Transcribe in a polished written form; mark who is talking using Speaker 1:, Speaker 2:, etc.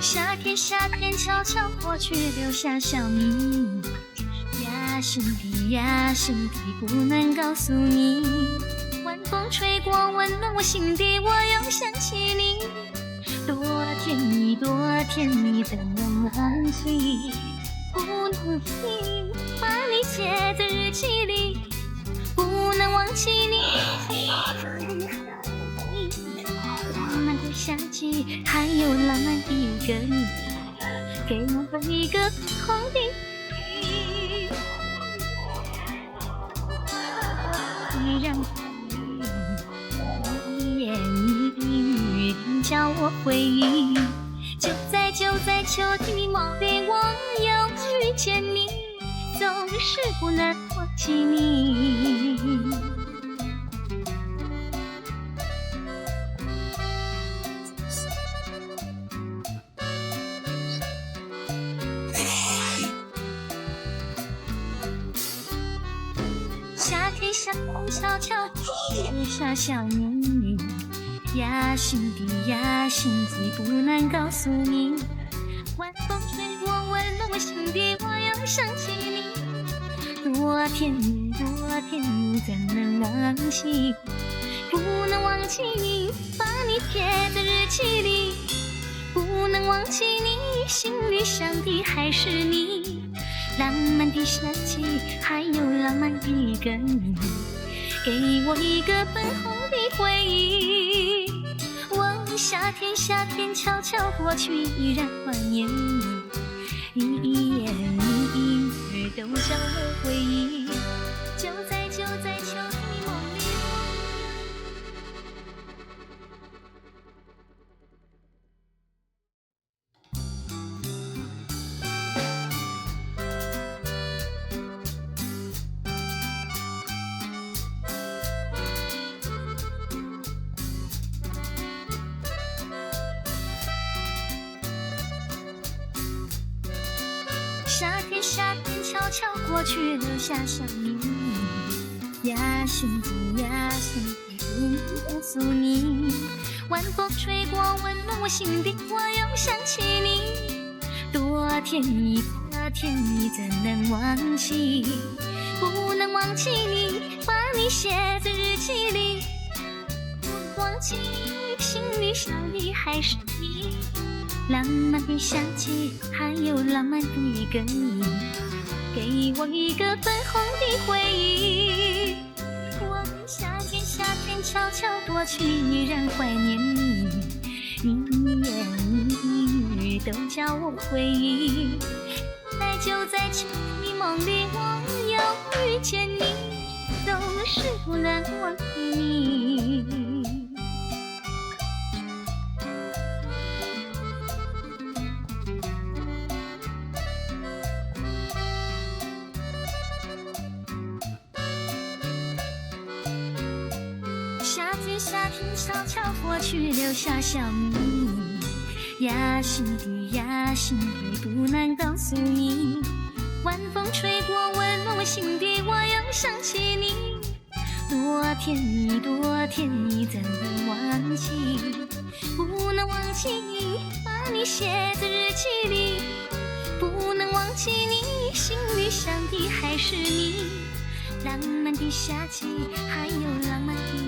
Speaker 1: 夏天，夏天悄悄过去，留下小秘密。呀，兄弟呀，兄弟，不能告诉你。晚风吹过，温暖我心底，我又想起你。多甜蜜，多甜蜜，怎能忘记？不能记，把你写在日记里，不能忘记你。浪漫的夏季，还有浪漫的一个你，给我一个红地。你让一言一语叫我回忆，就在秋天梦里，我又遇见你，总是不能忘记你。夏天，夏天悄悄留下小秘密。呀，兄弟呀，兄弟，不能告诉你。晚风吹过，温暖我心底，我又想起你。多甜蜜，多甜蜜，怎能忘记？不能忘记你，把你写在日记里，不能忘记你，心里想的还是你。浪漫的夏季，还有浪漫的一个你，给我一个粉红的回忆。我夏天，夏天悄悄过去，依然怀念你，你一言一语都叫我回忆。就在秋天梦里。夏天，夏天悄悄过去，留下小秘密。呀，兄弟呀，兄弟，不能告诉你。晚风吹过，温暖我心底，我又想起你。多甜蜜，多甜蜜，怎能忘记？不能忘记你，把你写在日记里，不忘记你，心里想的还是你。浪漫的夏季，还有浪漫的一个你，给我一个粉红的回忆。我夏天，夏天悄悄过去，依然怀念你，你一言一语都叫我回忆。就在秋天梦里，我又遇见你，总是不能忘记你。夏天，夏天悄悄过去，留下小秘密。呀，兄弟呀，兄弟，不能告诉你。晚风吹过，温暖我心底，我又想起你。多甜蜜，多甜蜜，怎能忘记？不能忘记你，把你写在日记里，不能忘记你，心里想的还是你。浪漫的夏季，还有浪漫的